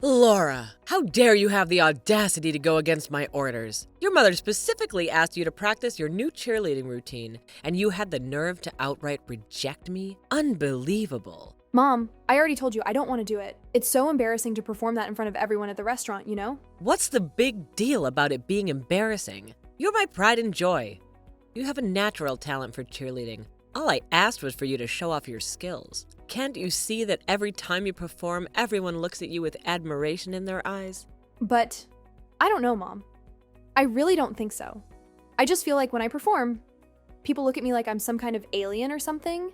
Laura, how dare you have the audacity to go against my orders? Your mother specifically asked you to practice your new cheerleading routine, and you had the nerve to outright reject me? Unbelievable. Mom, I already told you I don't want to do it. It's so embarrassing to perform that in front of everyone at the restaurant, you know? What's the big deal about it being embarrassing? You're my pride and joy. You have a natural talent for cheerleading. All I asked was for you to show off your skills. Can't you see that every time you perform, everyone looks at you with admiration in their eyes? But I don't know, Mom. I really don't think so. I just feel like when I perform, people look at me like I'm some kind of alien or something.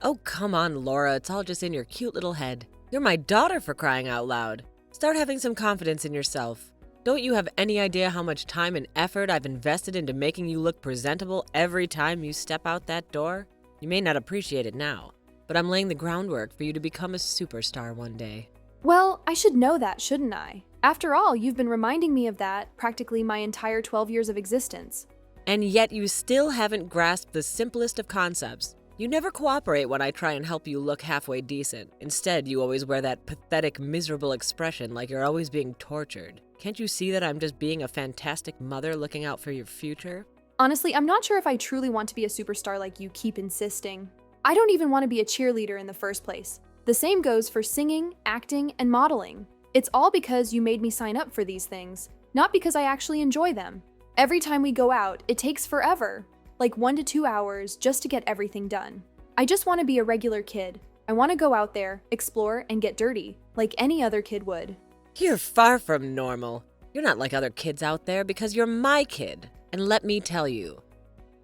Oh, come on, Laura. It's all just in your cute little head. You're my daughter, for crying out loud. Start having some confidence in yourself. Don't you have any idea how much time and effort I've invested into making you look presentable every time you step out that door? You may not appreciate it now, but I'm laying the groundwork for you to become a superstar one day. Well, I should know that, shouldn't I? After all, you've been reminding me of that practically my entire 12 years of existence. And yet you still haven't grasped the simplest of concepts. You never cooperate when I try and help you look halfway decent. Instead, you always wear that pathetic, miserable expression like you're always being tortured. Can't you see that I'm just being a fantastic mother looking out for your future? Honestly, I'm not sure if I truly want to be a superstar like you keep insisting. I don't even want to be a cheerleader in the first place. The same goes for singing, acting, and modeling. It's all because you made me sign up for these things, not because I actually enjoy them. Every time we go out, it takes forever, like 1 to 2 hours just to get everything done. I just want to be a regular kid. I want to go out there, explore, and get dirty, like any other kid would. You're far from normal. You're not like other kids out there because you're my kid. And let me tell you,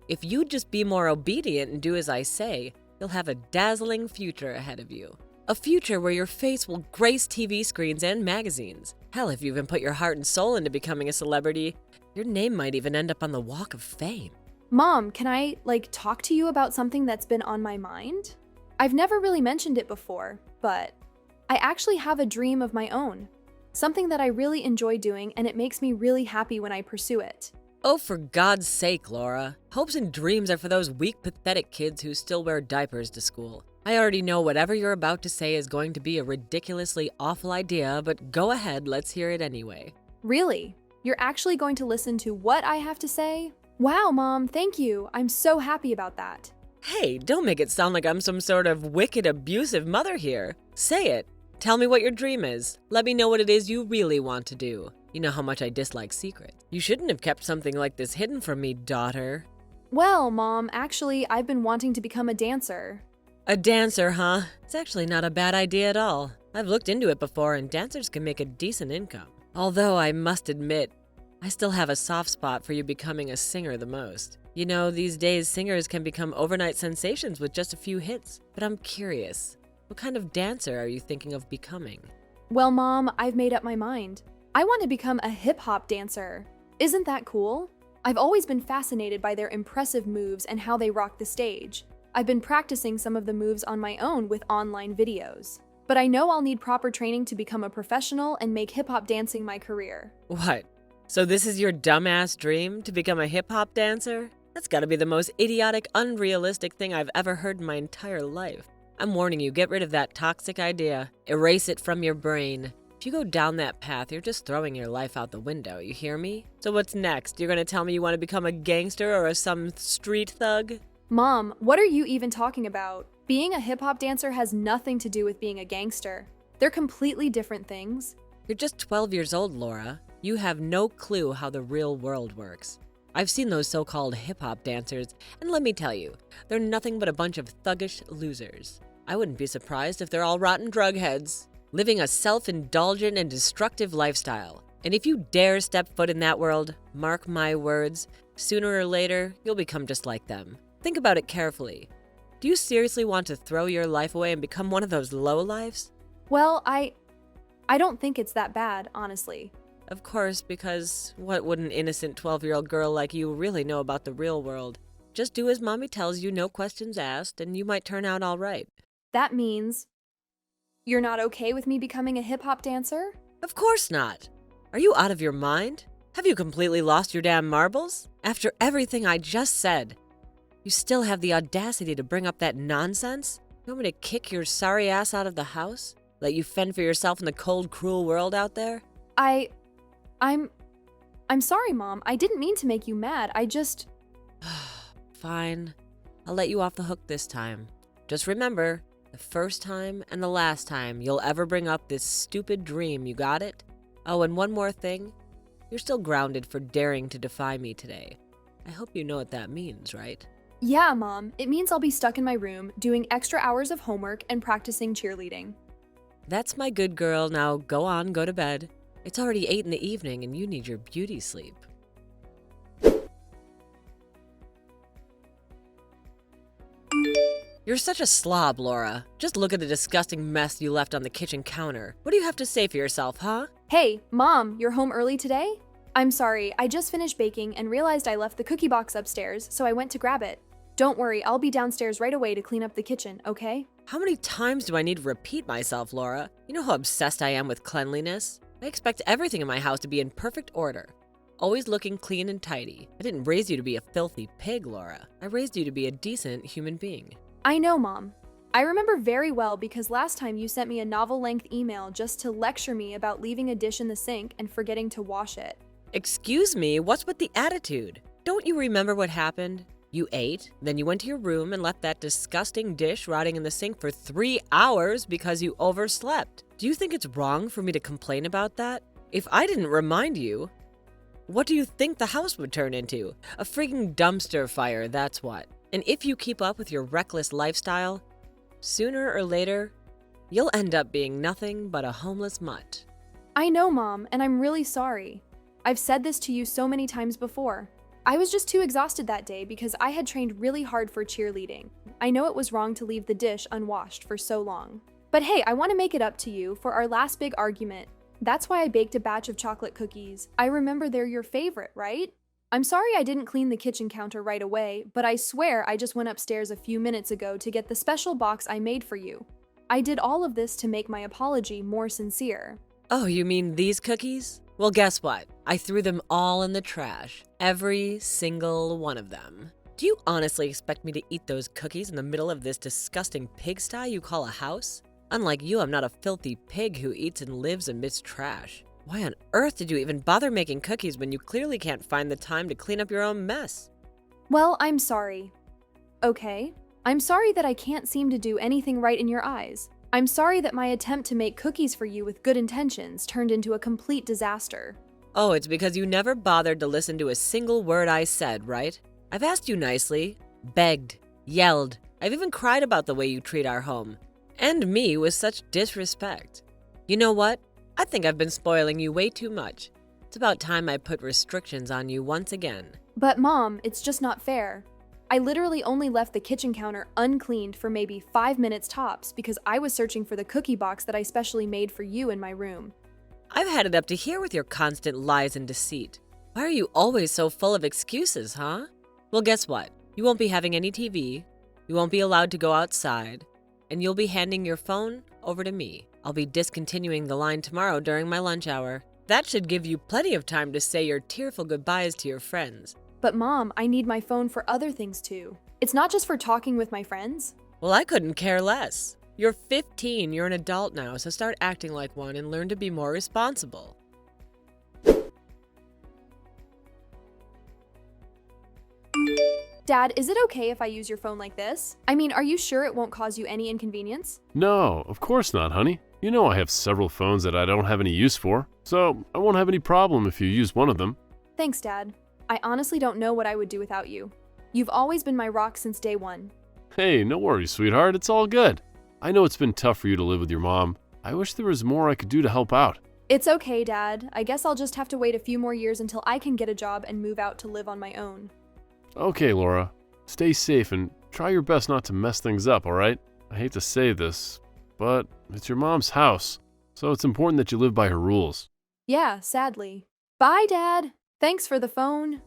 if you'd just be more obedient and do as I say, you'll have a dazzling future ahead of you. A future where your face will grace TV screens and magazines. Hell, if you even put your heart and soul into becoming a celebrity, your name might even end up on the Walk of Fame. Mom, can I, talk to you about something that's been on my mind? I've never really mentioned it before, but I actually have a dream of my own. Something that I really enjoy doing, and it makes me really happy when I pursue it. Oh, for God's sake, Laura. Hopes and dreams are for those weak, pathetic kids who still wear diapers to school. I already know whatever you're about to say is going to be a ridiculously awful idea, but go ahead, let's hear it anyway. Really? You're actually going to listen to what I have to say? Wow, Mom, thank you. I'm so happy about that. Hey, don't make it sound like I'm some sort of wicked, abusive mother here. Say it. Tell me what your dream is. Let me know what it is you really want to do. You know how much I dislike secrets. You shouldn't have kept something like this hidden from me, daughter. Well, Mom, actually, I've been wanting to become a dancer. A dancer, huh? It's actually not a bad idea at all. I've looked into it before, and dancers can make a decent income. Although I must admit, I still have a soft spot for you becoming a singer the most. You know, these days singers can become overnight sensations with just a few hits. But I'm curious, what kind of dancer are you thinking of becoming? Well, Mom, I've made up my mind. I want to become a hip-hop dancer. Isn't that cool? I've always been fascinated by their impressive moves and how they rock the stage. I've been practicing some of the moves on my own with online videos. But I know I'll need proper training to become a professional and make hip-hop dancing my career. What? So this is your dumbass dream, to become a hip-hop dancer? That's gotta be the most idiotic, unrealistic thing I've ever heard in my entire life. I'm warning you, get rid of that toxic idea. Erase it from your brain. If you go down that path, you're just throwing your life out the window, you hear me? So what's next? You're gonna tell me you want to become a gangster or some street thug? Mom, what are you even talking about? Being a hip-hop dancer has nothing to do with being a gangster. They're completely different things. You're just 12 years old, Laura. You have no clue how the real world works. I've seen those so-called hip-hop dancers, and let me tell you, they're nothing but a bunch of thuggish losers. I wouldn't be surprised if they're all rotten drug heads, living a self-indulgent and destructive lifestyle. And if you dare step foot in that world, mark my words, sooner or later, you'll become just like them. Think about it carefully. Do you seriously want to throw your life away and become one of those lowlifes? Well, I don't think it's that bad, honestly. Of course, because what would an innocent 12-year-old girl like you really know about the real world? Just do as mommy tells you, no questions asked, and you might turn out all right. That means you're not okay with me becoming a hip-hop dancer? Of course not. Are you out of your mind? Have you completely lost your damn marbles? After everything I just said, you still have the audacity to bring up that nonsense? You want me to kick your sorry ass out of the house? Let you fend for yourself in the cold, cruel world out there? I'm sorry, Mom. I didn't mean to make you mad. I just... Fine. I'll let you off the hook this time. Just remember, the first time and the last time you'll ever bring up this stupid dream, you got it? Oh, and one more thing. You're still grounded for daring to defy me today. I hope you know what that means, right? Yeah, Mom. It means I'll be stuck in my room, doing extra hours of homework and practicing cheerleading. That's my good girl. Now go on, go to bed. It's already 8 in the evening and you need your beauty sleep. You're such a slob, Laura. Just look at the disgusting mess you left on the kitchen counter. What do you have to say for yourself, huh? Hey, Mom, you're home early today? I'm sorry, I just finished baking and realized I left the cookie box upstairs, so I went to grab it. Don't worry, I'll be downstairs right away to clean up the kitchen, okay? How many times do I need to repeat myself, Laura? You know how obsessed I am with cleanliness? I expect everything in my house to be in perfect order. Always looking clean and tidy. I didn't raise you to be a filthy pig, Laura. I raised you to be a decent human being. I know, Mom. I remember very well because last time you sent me a novel-length email just to lecture me about leaving a dish in the sink and forgetting to wash it. Excuse me, what's with the attitude? Don't you remember what happened? You ate, then you went to your room and left that disgusting dish rotting in the sink for 3 hours because you overslept. Do you think it's wrong for me to complain about that? If I didn't remind you, what do you think the house would turn into? A freaking dumpster fire, that's what. And if you keep up with your reckless lifestyle, sooner or later, you'll end up being nothing but a homeless mutt. I know, Mom, and I'm really sorry. I've said this to you so many times before. I was just too exhausted that day because I had trained really hard for cheerleading. I know it was wrong to leave the dish unwashed for so long. But hey, I want to make it up to you for our last big argument. That's why I baked a batch of chocolate cookies. I remember they're your favorite, right? I'm sorry I didn't clean the kitchen counter right away, but I swear I just went upstairs a few minutes ago to get the special box I made for you. I did all of this to make my apology more sincere. Oh, you mean these cookies? Well, guess what? I threw them all in the trash. Every single one of them. Do you honestly expect me to eat those cookies in the middle of this disgusting pigsty you call a house? Unlike you, I'm not a filthy pig who eats and lives amidst trash. Why on earth did you even bother making cookies when you clearly can't find the time to clean up your own mess? Well, I'm sorry. Okay? I'm sorry that I can't seem to do anything right in your eyes. I'm sorry that my attempt to make cookies for you with good intentions turned into a complete disaster. Oh, it's because you never bothered to listen to a single word I said, right? I've asked you nicely, begged, yelled. I've even cried about the way you treat our home. And me with such disrespect. You know what? I think I've been spoiling you way too much. It's about time I put restrictions on you once again. But Mom, it's just not fair. I literally only left the kitchen counter uncleaned for maybe 5 minutes tops because I was searching for the cookie box that I specially made for you in my room. I've had it up to here with your constant lies and deceit. Why are you always so full of excuses, huh? Well, guess what? You won't be having any TV, you won't be allowed to go outside, and you'll be handing your phone over to me. I'll be discontinuing the line tomorrow during my lunch hour. That should give you plenty of time to say your tearful goodbyes to your friends. But Mom, I need my phone for other things too. It's not just for talking with my friends. Well, I couldn't care less. You're 15, you're an adult now, so start acting like one and learn to be more responsible. Dad, is it okay if I use your phone like this? I mean, are you sure it won't cause you any inconvenience? No, of course not, honey. You know I have several phones that I don't have any use for, so I won't have any problem if you use one of them. Thanks, Dad. I honestly don't know what I would do without you. You've always been my rock since day one. Hey, no worries, sweetheart. It's all good. I know it's been tough for you to live with your mom. I wish there was more I could do to help out. It's okay, Dad. I guess I'll just have to wait a few more years until I can get a job and move out to live on my own. Okay, Laura. Stay safe and try your best not to mess things up, alright? I hate to say this, but it's your mom's house, so it's important that you live by her rules. Yeah, sadly. Bye, Dad. Thanks for the phone.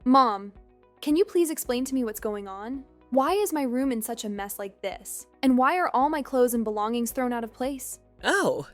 Mom, can you please explain to me what's going on? Why is my room in such a mess like this? And why are all my clothes and belongings thrown out of place? Oh,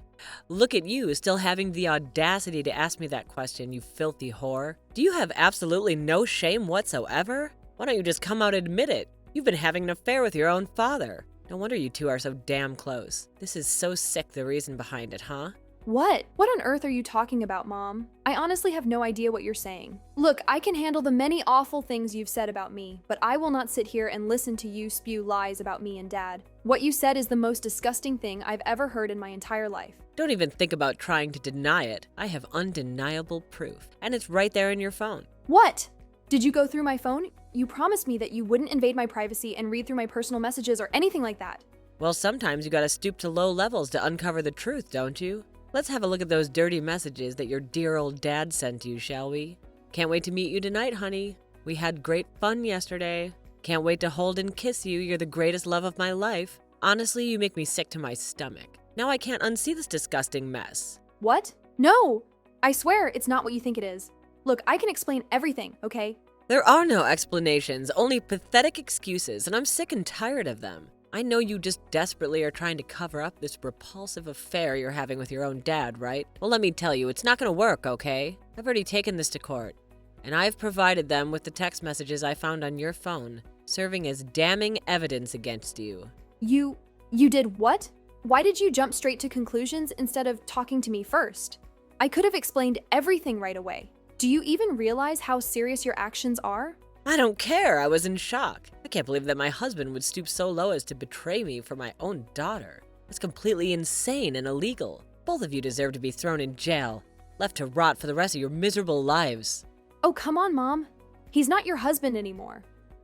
look at you, still having the audacity to ask me that question, you filthy whore. Do you have absolutely no shame whatsoever? Why don't you just come out and admit it? You've been having an affair with your own father. No wonder you two are so damn close. This is so sick, the reason behind it, huh? What? What on earth are you talking about, Mom? I honestly have no idea what you're saying. Look, I can handle the many awful things you've said about me, but I will not sit here and listen to you spew lies about me and Dad. What you said is the most disgusting thing I've ever heard in my entire life. Don't even think about trying to deny it. I have undeniable proof, and it's right there in your phone. What? Did you go through my phone? You promised me that you wouldn't invade my privacy and read through my personal messages or anything like that. Well, sometimes you gotta stoop to low levels to uncover the truth, don't you? Let's have a look at those dirty messages that your dear old dad sent you, shall we? Can't wait to meet you tonight, honey. We had great fun yesterday. Can't wait to hold and kiss you. You're the greatest love of my life. Honestly, you make me sick to my stomach. Now I can't unsee this disgusting mess. What? No! I swear it's not what you think it is. Look, I can explain everything, okay? There are no explanations, only pathetic excuses, and I'm sick and tired of them. I know you just desperately are trying to cover up this repulsive affair you're having with your own dad, right? Well, let me tell you, it's not gonna work, okay? I've already taken this to court, and I've provided them with the text messages I found on your phone, serving as damning evidence against you. You did what? Why did you jump straight to conclusions instead of talking to me first? I could have explained everything right away. Do you even realize how serious your actions are? I don't care, I was in shock. I can't believe that my husband would stoop so low as to betray me for my own daughter. That's completely insane and illegal. Both of you deserve to be thrown in jail, left to rot for the rest of your miserable lives. Oh, come on, Mom. He's not your husband anymore.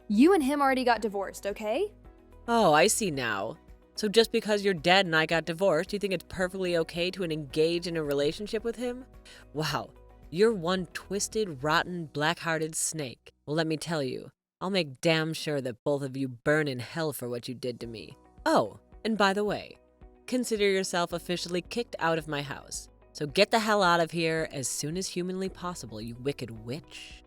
You and him already got divorced, okay? Oh, I see now. So just because your dad and I got divorced, you think it's perfectly okay to engage in a relationship with him? Wow, you're one twisted, rotten, black-hearted snake. Well, let me tell you, I'll make damn sure that both of you burn in hell for what you did to me. Oh, and by the way, consider yourself officially kicked out of my house. So get the hell out of here as soon as humanly possible, you wicked witch.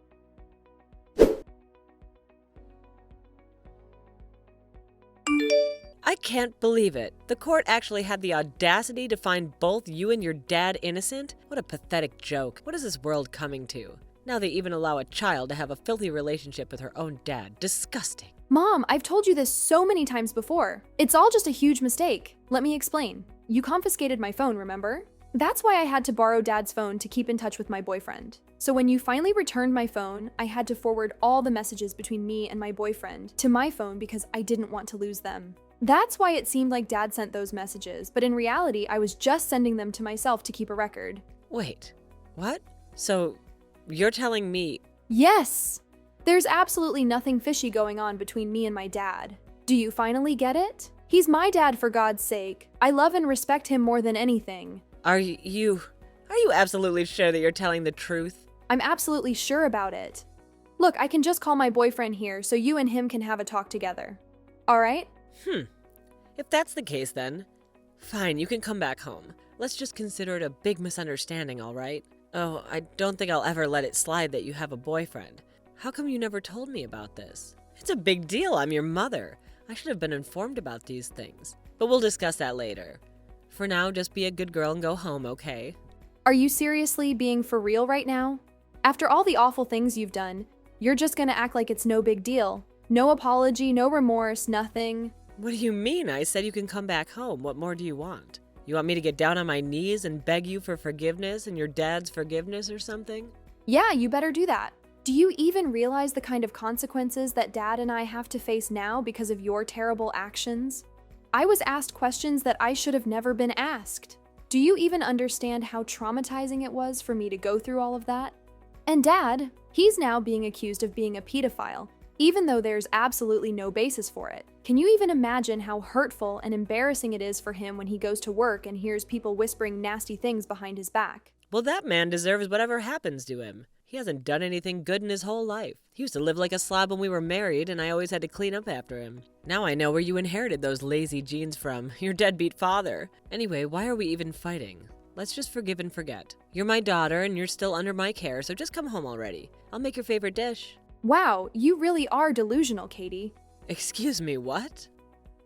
I can't believe it. The court actually had the audacity to find both you and your dad innocent? What a pathetic joke. What is this world coming to? Now they even allow a child to have a filthy relationship with her own dad. Disgusting. Mom, I've told you this so many times before. It's all just a huge mistake. Let me explain. You confiscated my phone, remember? That's why I had to borrow Dad's phone to keep in touch with my boyfriend. So when you finally returned my phone, I had to forward all the messages between me and my boyfriend to my phone because I didn't want to lose them. That's why it seemed like Dad sent those messages, but in reality, I was just sending them to myself to keep a record. Wait, what? So you're telling me… Yes! There's absolutely nothing fishy going on between me and my dad. Do you finally get it? He's my dad, for God's sake. I love and respect him more than anything. Are you absolutely sure that you're telling the truth? I'm absolutely sure about it. Look, I can just call my boyfriend here so you and him can have a talk together. All right? If that's the case then, fine, you can come back home. Let's just consider it a big misunderstanding, all right? Oh, I don't think I'll ever let it slide that you have a boyfriend. How come you never told me about this? It's a big deal, I'm your mother. I should have been informed about these things. But we'll discuss that later. For now, just be a good girl and go home, okay? Are you seriously being for real right now? After all the awful things you've done, you're just gonna act like it's no big deal. No apology, no remorse, nothing. What do you mean? I said you can come back home. What more do you want? You want me to get down on my knees and beg you for forgiveness and your dad's forgiveness or something? Yeah, you better do that. Do you even realize the kind of consequences that Dad and I have to face now because of your terrible actions? I was asked questions that I should have never been asked. Do you even understand how traumatizing it was for me to go through all of that? And Dad, he's now being accused of being a pedophile, even though there's absolutely no basis for it. Can you even imagine how hurtful and embarrassing it is for him when he goes to work and hears people whispering nasty things behind his back? Well, that man deserves whatever happens to him. He hasn't done anything good in his whole life. He used to live like a slob when we were married, and I always had to clean up after him. Now I know where you inherited those lazy genes from, your deadbeat father. Anyway, why are we even fighting? Let's just forgive and forget. You're my daughter, and you're still under my care, so just come home already. I'll make your favorite dish. Wow, you really are delusional, Katie. Excuse me, what?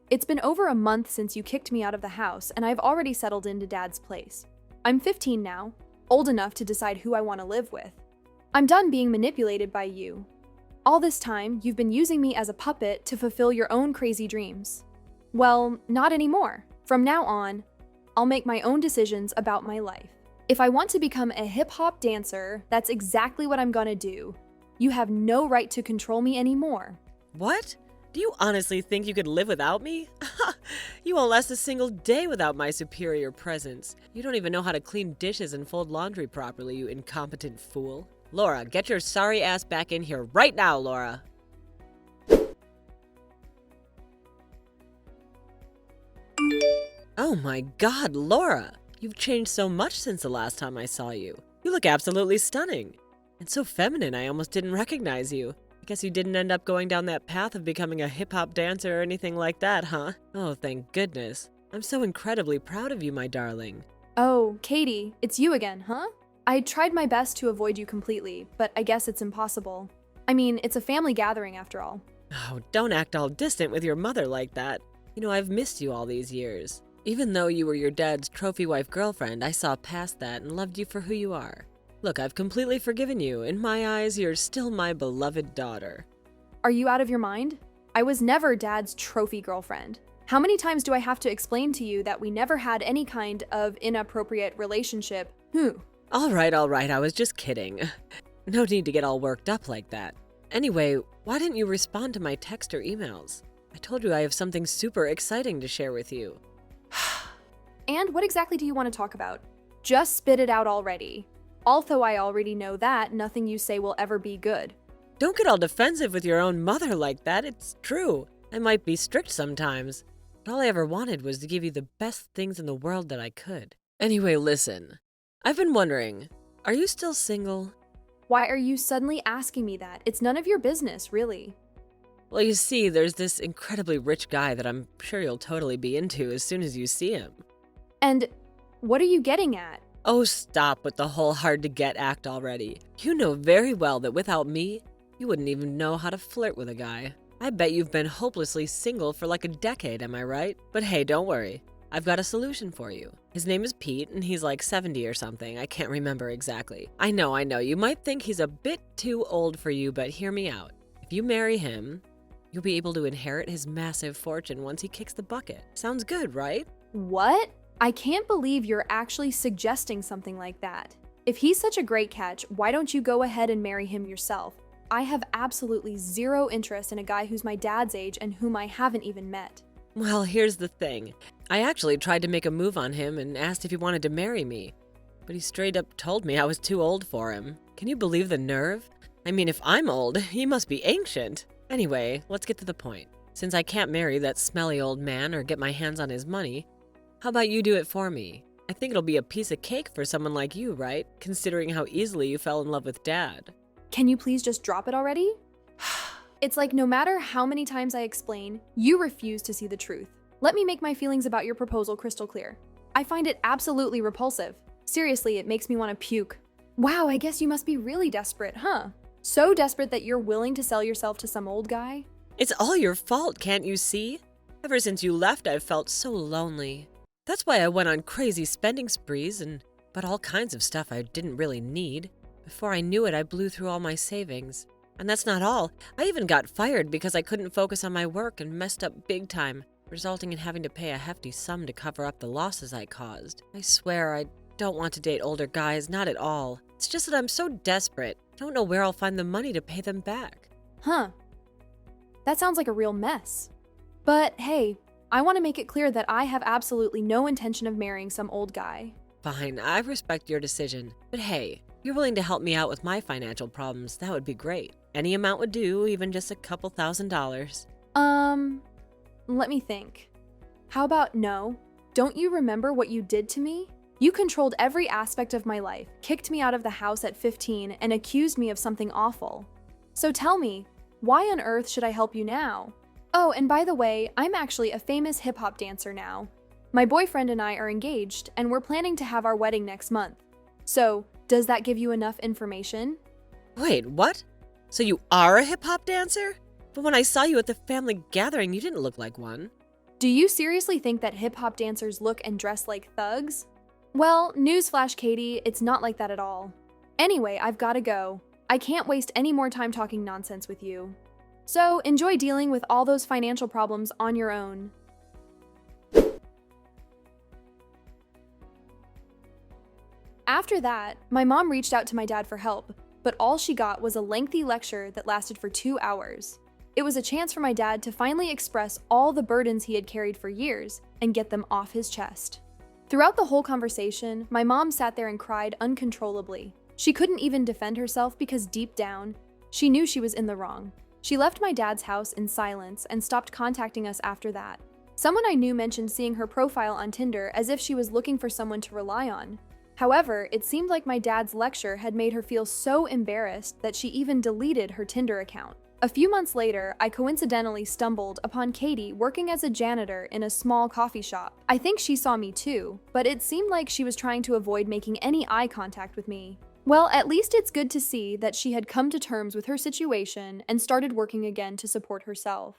It's been over a month since you kicked me out of the house, and I've already settled into Dad's place. I'm 15 now, old enough to decide who I want to live with. I'm done being manipulated by you. All this time, you've been using me as a puppet to fulfill your own crazy dreams. Well, not anymore. From now on, I'll make my own decisions about my life. If I want to become a hip-hop dancer, that's exactly what I'm gonna do. You have no right to control me anymore. What? Do you honestly think you could live without me? You won't last a single day without my superior presence. You don't even know how to clean dishes and fold laundry properly, you incompetent fool. Laura, get your sorry ass back in here right now, Laura. Oh my God, Laura! You've changed so much since the last time I saw you. You look absolutely stunning. And so feminine, I almost didn't recognize you. I guess you didn't end up going down that path of becoming a hip-hop dancer or anything like that, huh? Oh, thank goodness. I'm so incredibly proud of you, my darling. Oh, Katie, it's you again, huh? I tried my best to avoid you completely, but I guess it's impossible. I mean, it's a family gathering after all. Oh, don't act all distant with your mother like that. You know, I've missed you all these years. Even though you were your dad's trophy wife girlfriend, I saw past that and loved you for who you are. Look, I've completely forgiven you. In my eyes, you're still my beloved daughter. Are you out of your mind? I was never Dad's trophy girlfriend. How many times do I have to explain to you that we never had any kind of inappropriate relationship? All right, I was just kidding. No need to get all worked up like that. Anyway, why didn't you respond to my text or emails? I told you I have something super exciting to share with you. And what exactly do you want to talk about? Just spit it out already. Although I already know that nothing you say will ever be good. Don't get all defensive with your own mother like that. It's true. I might be strict sometimes, but all I ever wanted was to give you the best things in the world that I could. Anyway, listen. I've been wondering, are you still single? Why are you suddenly asking me that? It's none of your business, really. Well, you see, there's this incredibly rich guy that I'm sure you'll totally be into as soon as you see him. And what are you getting at? Oh, stop with the whole hard-to-get act already. You know very well that without me, you wouldn't even know how to flirt with a guy. I bet you've been hopelessly single for like a decade, am I right? But hey, don't worry. I've got a solution for you. His name is Pete, and he's like 70 or something. I can't remember exactly. I know. You might think he's a bit too old for you, but hear me out. If you marry him, you'll be able to inherit his massive fortune once he kicks the bucket. Sounds good, right? What? I can't believe you're actually suggesting something like that. If he's such a great catch, why don't you go ahead and marry him yourself? I have absolutely zero interest in a guy who's my dad's age and whom I haven't even met. Well, here's the thing. I actually tried to make a move on him and asked if he wanted to marry me. But he straight up told me I was too old for him. Can you believe the nerve? I mean, if I'm old, he must be ancient. Anyway, let's get to the point. Since I can't marry that smelly old man or get my hands on his money, how about you do it for me? I think it'll be a piece of cake for someone like you, right? Considering how easily you fell in love with Dad. Can you please just drop it already? It's like no matter how many times I explain, you refuse to see the truth. Let me make my feelings about your proposal crystal clear. I find it absolutely repulsive. Seriously, it makes me want to puke. Wow, I guess you must be really desperate, huh? So desperate that you're willing to sell yourself to some old guy? It's all your fault, can't you see? Ever since you left, I've felt so lonely. That's why I went on crazy spending sprees and bought all kinds of stuff I didn't really need. Before I knew it, I blew through all my savings. And that's not all. I even got fired because I couldn't focus on my work and messed up big time, resulting in having to pay a hefty sum to cover up the losses I caused. I swear I don't want to date older guys, not at all. It's just that I'm so desperate. I don't know where I'll find the money to pay them back. Huh. That sounds like a real mess. But hey, I want to make it clear that I have absolutely no intention of marrying some old guy. Fine, I respect your decision. But hey, if you're willing to help me out with my financial problems, that would be great. Any amount would do, even just a couple $1,000s. Let me think. How about no? Don't you remember what you did to me? You controlled every aspect of my life, kicked me out of the house at 15, and accused me of something awful. So tell me, why on earth should I help you now? Oh, and by the way, I'm actually a famous hip-hop dancer now. My boyfriend and I are engaged, and we're planning to have our wedding next month. So, does that give you enough information? Wait, what? So you are a hip-hop dancer? But when I saw you at the family gathering, you didn't look like one. Do you seriously think that hip-hop dancers look and dress like thugs? Well, newsflash, Katie, it's not like that at all. Anyway, I've gotta go. I can't waste any more time talking nonsense with you. So enjoy dealing with all those financial problems on your own. After that, my mom reached out to my dad for help, but all she got was a lengthy lecture that lasted for 2 hours. It was a chance for my dad to finally express all the burdens he had carried for years and get them off his chest. Throughout the whole conversation, my mom sat there and cried uncontrollably. She couldn't even defend herself because deep down, she knew she was in the wrong. She left my dad's house in silence and stopped contacting us after that. Someone I knew mentioned seeing her profile on Tinder as if she was looking for someone to rely on. However, it seemed like my dad's lecture had made her feel so embarrassed that she even deleted her Tinder account. A few months later, I coincidentally stumbled upon Katie working as a janitor in a small coffee shop. I think she saw me too, but it seemed like she was trying to avoid making any eye contact with me. Well, at least it's good to see that she had come to terms with her situation and started working again to support herself.